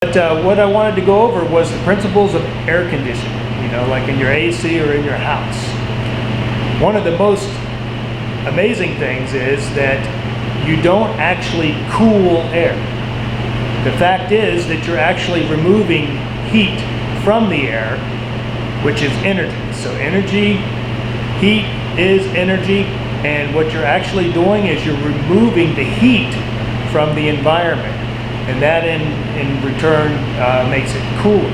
But what I wanted to go over was the principles of air conditioning, like in your AC or in your house. One of the most amazing things is that you don't actually cool air. The fact is that you're actually removing heat from the air, which is energy. So heat is energy, and what you're actually doing is you're removing the heat from the environment. And that in return makes it cooler.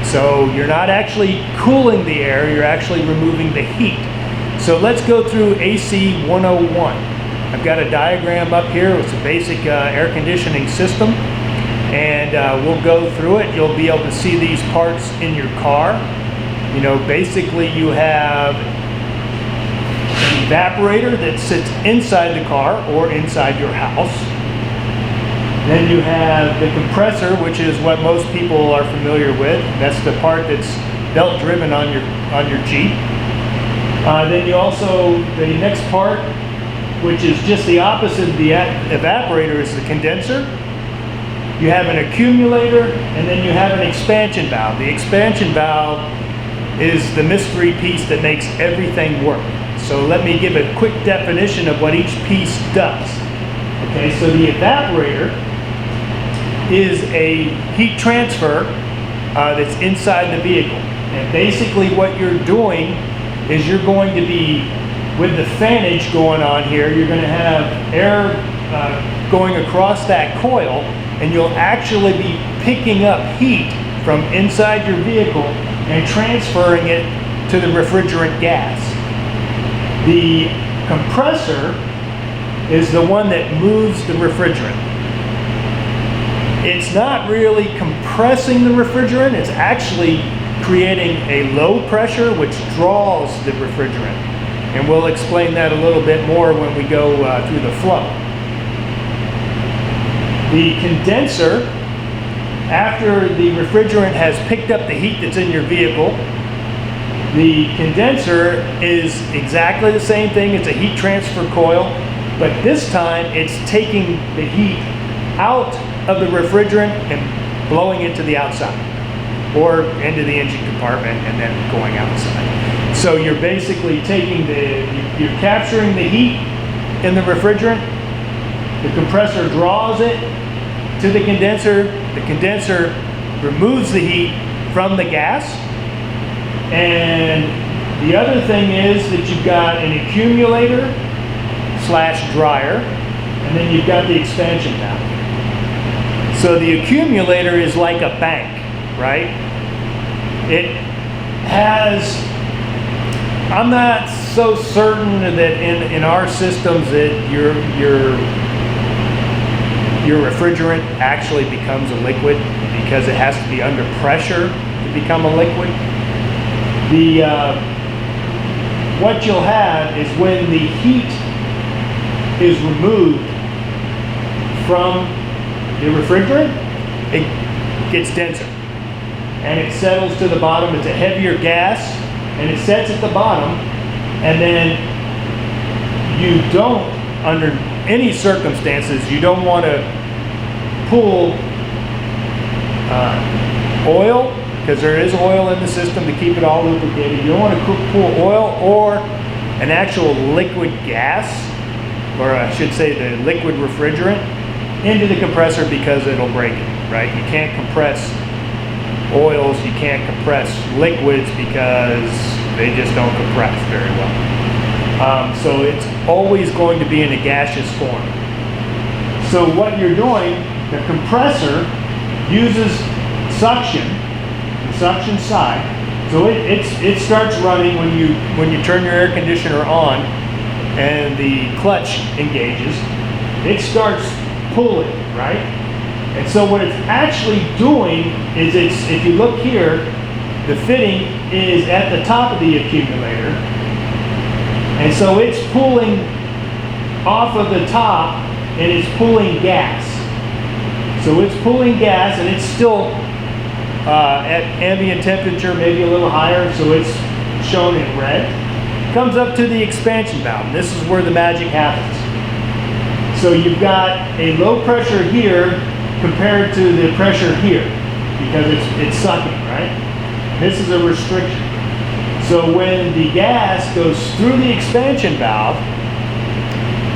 So you're not actually cooling the air, you're actually removing the heat. So let's go through AC 101. I've got a diagram up here. It's a basic air conditioning system. And we'll go through it. You'll be able to see these parts in your car. Basically you have an evaporator that sits inside the car or inside your house. Then you have the compressor, which is what most people are familiar with. That's the part that's belt driven on your Jeep. Then you also, the next part, which is just the opposite of the evaporator, is the condenser. You have an accumulator, and then you have an expansion valve. The expansion valve is the mystery piece that makes everything work. So let me give a quick definition of what each piece does. Okay, so the evaporator is a heat transfer that's inside the vehicle. And basically what you're doing is you're going to be, with the fanage going on here, you're going to have air going across that coil, and you'll actually be picking up heat from inside your vehicle and transferring it to the refrigerant gas. The compressor is the one that moves the refrigerant. It's not really compressing the refrigerant, it's actually creating a low pressure which draws the refrigerant. And we'll explain that a little bit more when we go through the flow. The condenser, after the refrigerant has picked up the heat that's in your vehicle, the condenser is exactly the same thing. It's a heat transfer coil, but this time it's taking the heat out of the refrigerant and blowing it to the outside or into the engine compartment and then going outside. So you're basically taking you're capturing the heat in the refrigerant, the compressor draws it to the condenser removes the heat from the gas, and the other thing is that you've got an accumulator / dryer, and then you've got the expansion valve. So the accumulator is like a bank, right? It has, I'm not so certain that in our systems that your refrigerant actually becomes a liquid, because it has to be under pressure to become a liquid. What you'll have is when the heat is removed from the refrigerant, it gets denser and it settles to the bottom. It's a heavier gas and it sets at the bottom, and then you don't, under any circumstances, you don't want to pull oil, because there is oil in the system to keep it all lubricated. You don't want to pull oil or an actual liquid gas, or I should say the liquid refrigerant, into the compressor, because it'll break it, right? You can't compress oils, you can't compress liquids, because they just don't compress very well. So it's always going to be in a gaseous form. So what you're doing, the compressor uses suction, the suction side. So it starts running when you turn your air conditioner on and the clutch engages. It starts pulling, right? And so what it's actually doing is, if you look here, the fitting is at the top of the accumulator, and so it's pulling off of the top and it's pulling gas. So it's pulling gas, and it's still at ambient temperature, maybe a little higher, so it's shown in red. Comes up to the expansion valve, and this is where the magic happens. So you've got a low pressure here compared to the pressure here because it's sucking, right? This is a restriction. So when the gas goes through the expansion valve,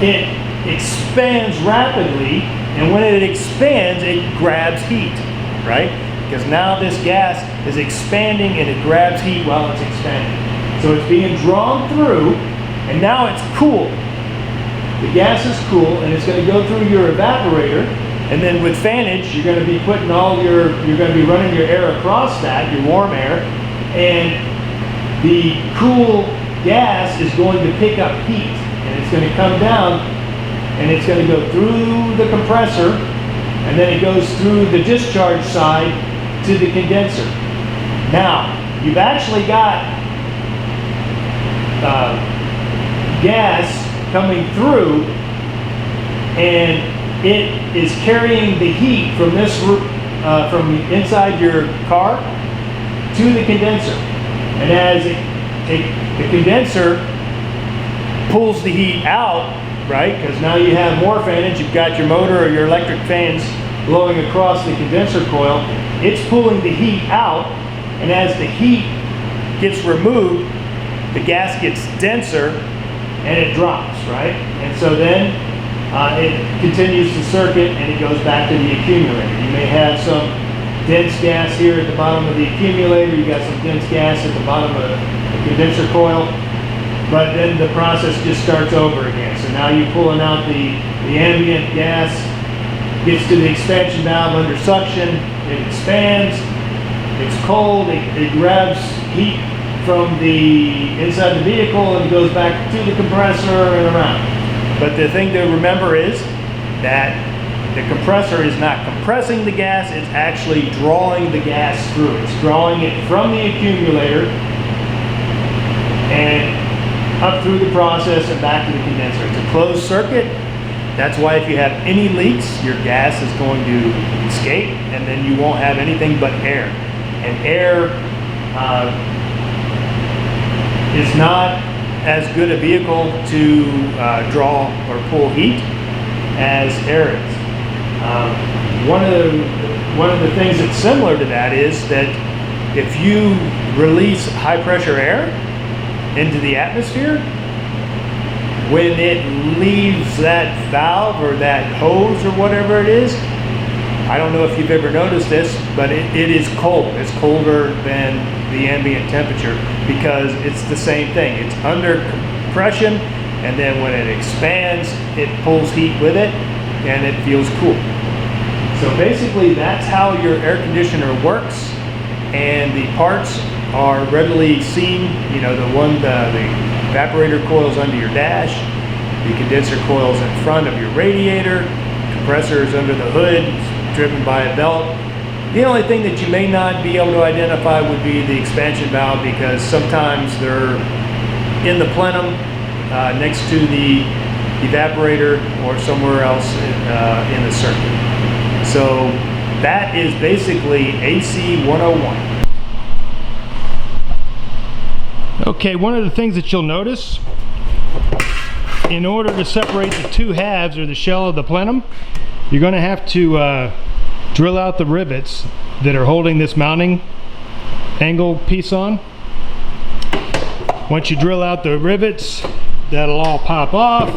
it expands rapidly, and when it expands, it grabs heat, right? Because now this gas is expanding and it grabs heat while it's expanding. So it's being drawn through, and now it's cool. The gas is cool, and it's going to go through your evaporator, and then with fanage, you're going to be putting you're going to be running your air across that, your warm air, and the cool gas is going to pick up heat, and it's going to come down, and it's going to go through the compressor, and then it goes through the discharge side to the condenser. Now, you've actually got gas coming through, and it is carrying the heat from this from inside your car to the condenser. And as the condenser pulls the heat out, right? Because now you have more fanage, you've got your motor or your electric fans blowing across the condenser coil. It's pulling the heat out, and as the heat gets removed, the gas gets denser and it drops, right? And so then it continues the circuit and it goes back to the accumulator. You may have some dense gas here at the bottom of the accumulator, you got some dense gas at the bottom of the condenser coil, but then the process just starts over again. So now you're pulling out the ambient gas, gets to the expansion valve under suction, it expands, it's cold, it grabs heat from the inside the vehicle and goes back to the compressor and around. But the thing to remember is that the compressor is not compressing the gas, it's actually drawing the gas through. It's drawing it from the accumulator and up through the process and back to the condenser. It's a closed circuit. That's why if you have any leaks, your gas is going to escape, and then you won't have anything but air. And air is not as good a vehicle to draw or pull heat as air is. One of the things that's similar to that is that if you release high pressure air into the atmosphere, when it leaves that valve or that hose or whatever it is, I don't know if you've ever noticed this, but it is cold. It's colder than the ambient temperature because it's the same thing. It's under compression, and then when it expands, it pulls heat with it, and it feels cool. So basically, that's how your air conditioner works, and the parts are readily seen. You know, the evaporator coils under your dash, the condenser coils in front of your radiator, compressors under the hood, driven by a belt. The only thing that you may not be able to identify would be the expansion valve, because sometimes they're in the plenum next to the evaporator or somewhere else in the circuit. So that is basically AC 101. Okay, one of the things that you'll notice, in order to separate the two halves or the shell of the plenum, you're going to have to drill out the rivets that are holding this mounting angle piece on. Once you drill out the rivets, that'll all pop off,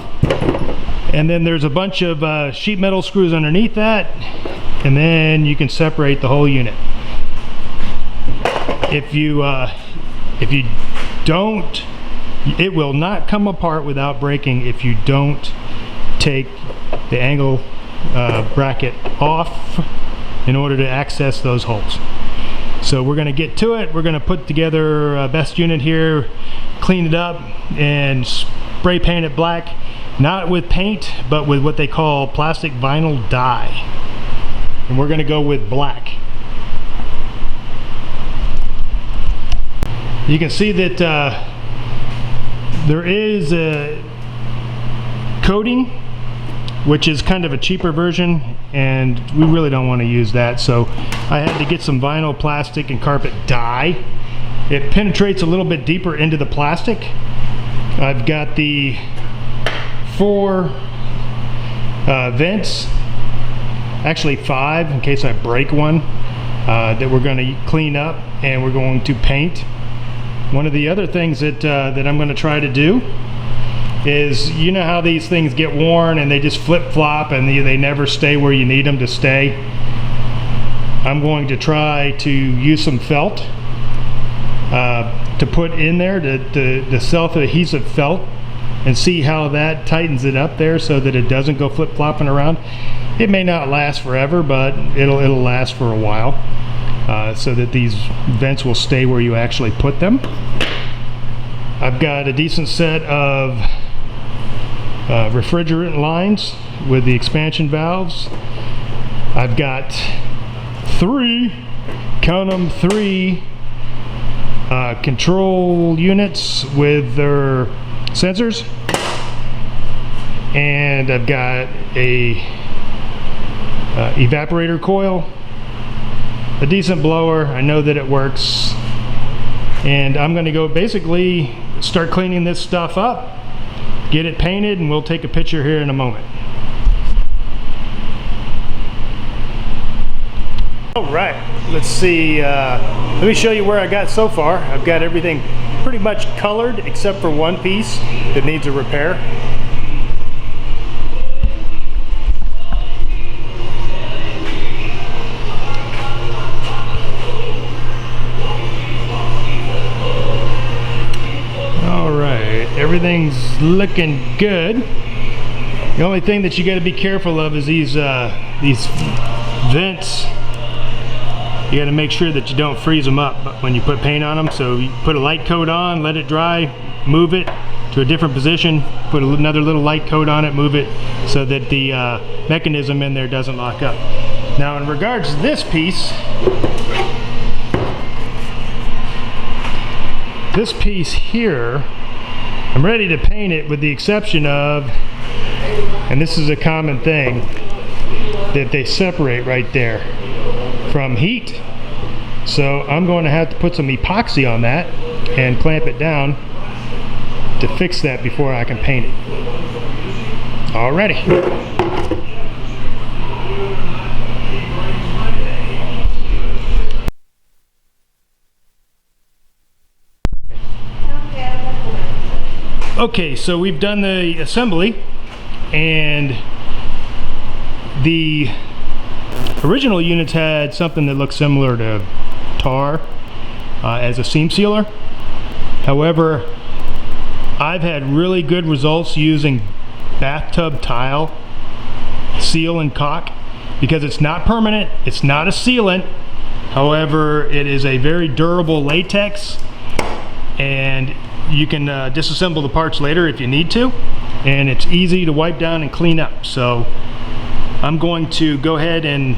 and then there's a bunch of sheet metal screws underneath that, and then you can separate the whole unit. If you don't, it will not come apart without breaking if you don't take the angle bracket off in order to access those holes. So we're going to get to it. We're going to put together a best unit here, clean it up, and spray paint it black, not with paint, but with what they call plastic vinyl dye. And we're going to go with black. You can see that there is a coating, which is kind of a cheaper version, and we really don't want to use that, so I had to get some vinyl plastic and carpet dye. It penetrates a little bit deeper into the plastic. I've got the 4 vents actually 5 in case I break one, that we're going to clean up and we're going to paint. One of the other things that I'm going to try to do is, you know how these things get worn and they just flip-flop and they never stay where you need them to stay. I'm going to try to use some felt to put in there, the self-adhesive felt, and see how that tightens it up there so that it doesn't go flip-flopping around. It may not last forever, but it'll last for a while, so that these vents will stay where you actually put them. I've got a decent set of refrigerant lines with the expansion valves. I've got 3, count them, 3 control units with their sensors, and I've got a evaporator coil, a decent blower. I know that it works, and I'm going to go basically start cleaning this stuff up, get it painted, and we'll take a picture here in a moment. All right, let's see, let me show you where I got so far. I've got everything pretty much colored except for one piece that needs a repair. All right, everything's looking good. The only thing that you got to be careful of is these vents. You got to make sure that you don't freeze them up when you put paint on them. So you put a light coat on, let it dry, move it to a different position, put another little light coat on it, move it so that the mechanism in there doesn't lock up. Now in regards to this piece here, I'm ready to paint it with the exception of, and this is a common thing, that they separate right there from heat. So I'm going to have to put some epoxy on that and clamp it down to fix that before I can paint it. Alrighty. Okay, so we've done the assembly, and the original units had something that looked similar to tar as a seam sealer. However, I've had really good results using bathtub tile seal and caulk because it's not permanent, it's not a sealant. However, it is a very durable latex, and you can disassemble the parts later if you need to, and it's easy to wipe down and clean up. So I'm going to go ahead and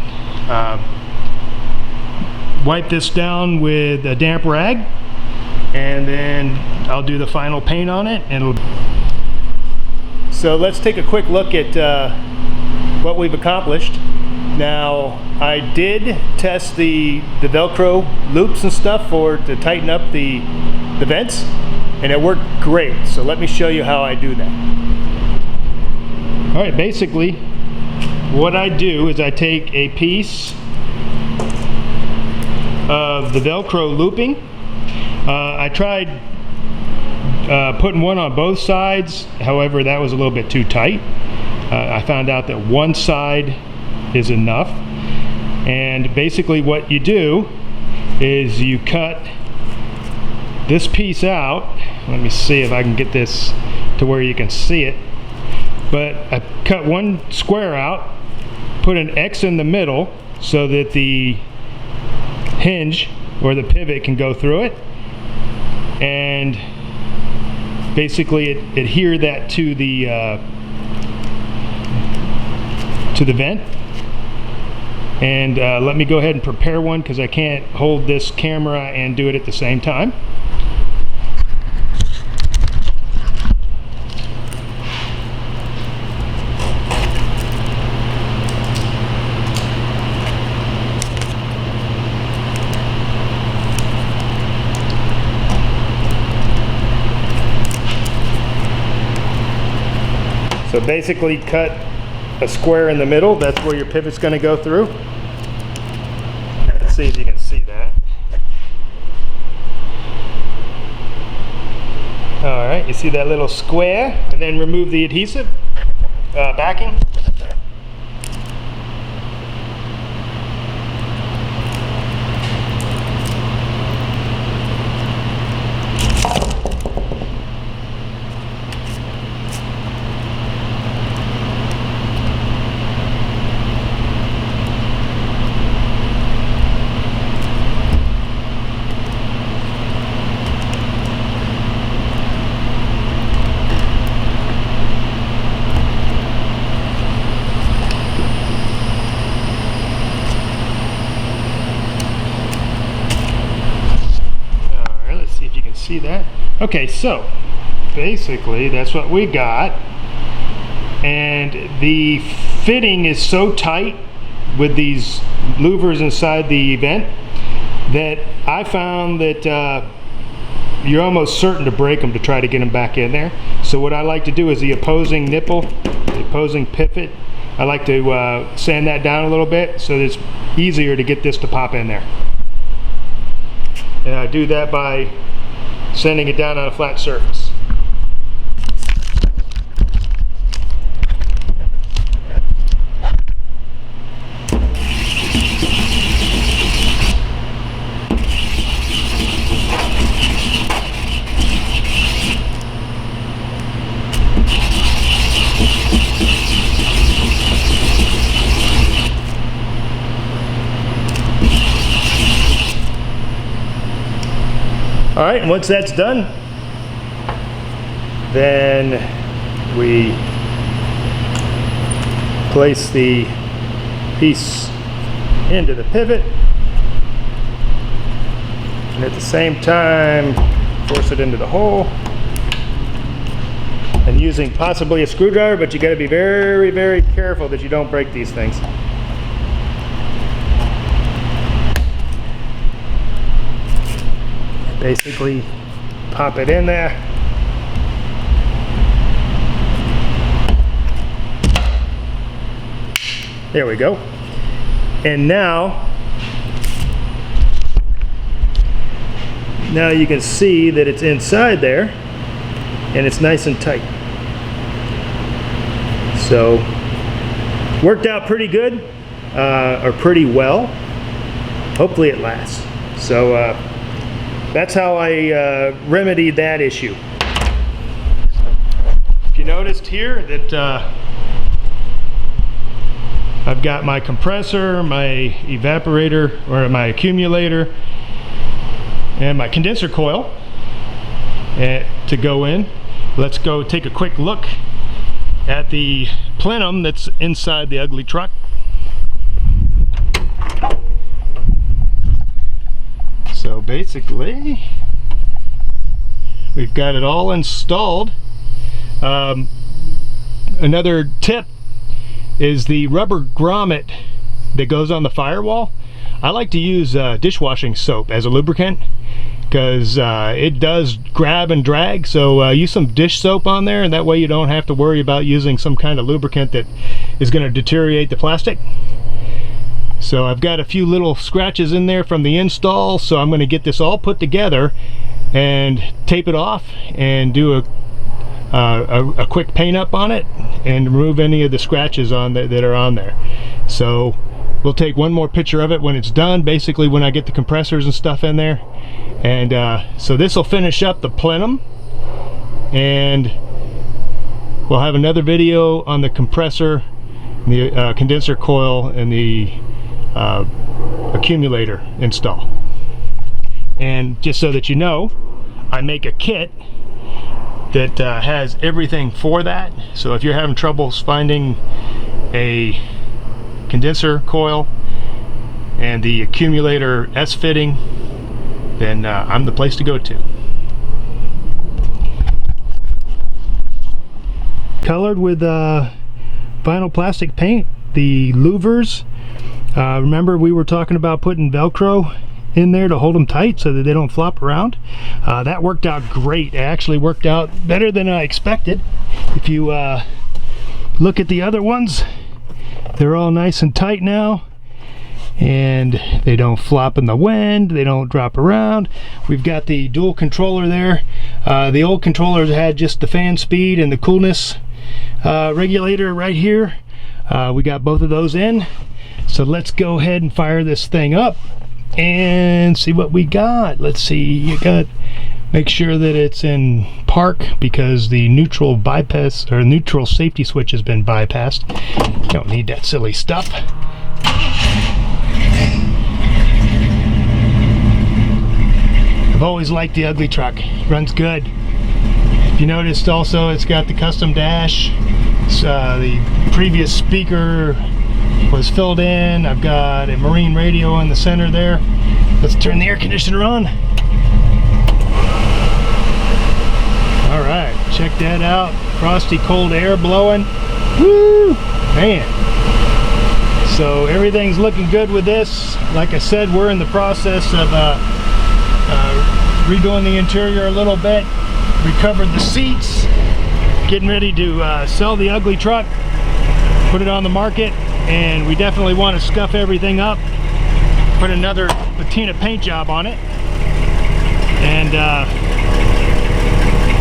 wipe this down with a damp rag, and then I'll do the final paint on it. And so let's take a quick look at what we've accomplished. Now, I did test the Velcro loops and stuff to tighten up the vents, and it worked great. So let me show you how I do that. All right, basically what I do is I take a piece of the Velcro looping. I tried putting one on both sides, however that was a little bit too tight. I found out that one side is enough, and basically what you do is you cut this piece out. Let me see if I can get this to where you can see it, but I cut one square out, put an X in the middle so that the hinge or the pivot can go through it, and basically adhere that to the vent. And let me go ahead and prepare one because I can't hold this camera and do it at the same time. So basically cut a square in the middle. That's where your pivot's going to go through. Let's see if you can see that. All right, you see that little square, and then remove the adhesive backing. See that? Okay, so basically that's what we got, and the fitting is so tight with these louvers inside the vent that I found that you're almost certain to break them to try to get them back in there. So what I like to do is the opposing nipple, the opposing pivot, I like to sand that down a little bit so that it's easier to get this to pop in there. And I do that by sanding it down on a flat surface. All right, and once that's done, then we place the piece into the pivot, and at the same time force it into the hole, and using possibly a screwdriver, but you got to be very, very careful that you don't break these things. Basically pop it in there. There we go. And now you can see that it's inside there and it's nice and tight. So worked out pretty good, or pretty well. Hopefully it lasts. So that's how I remedied that issue. If you noticed here that I've got my compressor, my evaporator, or my accumulator, and my condenser coil to go in. Let's go take a quick look at the plenum that's inside the ugly truck. So basically, we've got it all installed. Another tip is the rubber grommet that goes on the firewall. I like to use dishwashing soap as a lubricant because it does grab and drag. So use some dish soap on there, and that way you don't have to worry about using some kind of lubricant that is going to deteriorate the plastic. So I've got a few little scratches in there from the install, so I'm going to get this all put together and tape it off and do a quick paint up on it and remove any of the scratches on that are on there. So we'll take one more picture of it when it's done, basically when I get the compressors and stuff in there. And so this will finish up the plenum, and we'll have another video on the compressor, the condenser coil, and the accumulator install. And just so that you know, I make a kit that has everything for that. So if you're having troubles finding a condenser coil and the accumulator S-fitting, then I'm the place to go to. Colored with vinyl plastic paint, the louvers. Remember we were talking about putting Velcro in there to hold them tight so that they don't flop around. That worked out great. It actually worked out better than I expected. If you look at the other ones, They're all nice and tight now, and they don't flop in the wind, they don't drop around. We've got the dual controller there. The old controllers had just the fan speed and the coolness regulator right here. We got both of those in, so let's go ahead and fire this thing up and see what we got. Let's see, you got, make sure that it's in park because the neutral bypass or neutral safety switch has been bypassed. Don't need that silly stuff. I've always liked the ugly truck. Runs good. If you noticed also, it's got the custom dash. The previous speaker was filled in. I've got a marine radio in the center there. Let's turn the air conditioner on. All right, check that out. Frosty cold air blowing. Woo, man. So everything's looking good with this. Like I said, we're in the process of redoing the interior a little bit. Recovered the seats. Getting ready to sell the ugly truck, put it on the market, and we definitely want to scuff everything up, put another patina paint job on it, and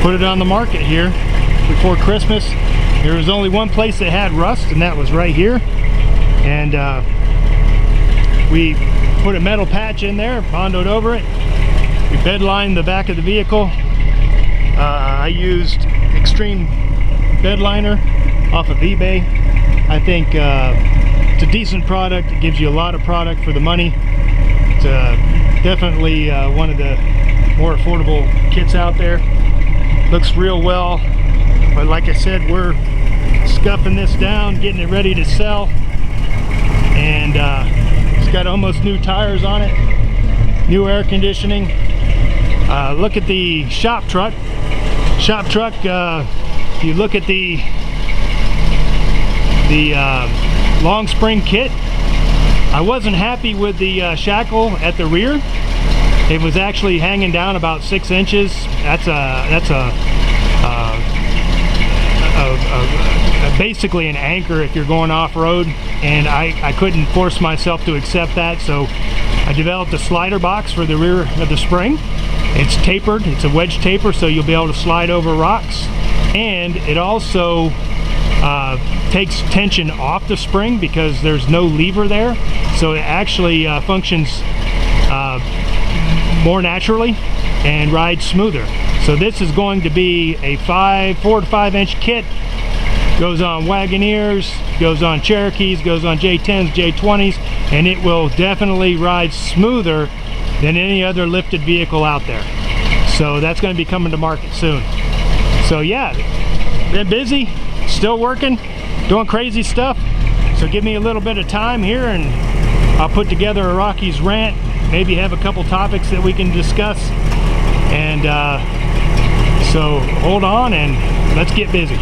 put it on the market here before Christmas. There was only one place that had rust, and that was right here, and we put a metal patch in there, bondoed over it. We bed lined the back of the vehicle. I used Extreme bed liner off of eBay. I think it's a decent product. It gives you a lot of product for the money. It's definitely one of the more affordable kits out there. Looks real well, but like I said, we're scuffing this down, getting it ready to sell, and it's got almost new tires on it, new air conditioning. Look at the shop truck. If you look at the long spring kit, I wasn't happy with the shackle at the rear. It was actually hanging down about 6 inches. That's basically an anchor if you're going off-road, and I couldn't force myself to accept that, so I developed a slider box for the rear of the spring. It's tapered, it's a wedge taper, so you'll be able to slide over rocks, and it also takes tension off the spring because there's no lever there, so it actually functions more naturally and rides smoother. So this is going to be a 4 to 5 inch kit. Goes on Wagoneers, goes on Cherokees, goes on J10s, J20s, and it will definitely ride smoother than any other lifted vehicle out there. So that's going to be coming to market soon. So yeah, been busy, still working, doing crazy stuff. So give me a little bit of time here and I'll put together a Rocky's rant, maybe have a couple topics that we can discuss. And so hold on and let's get busy.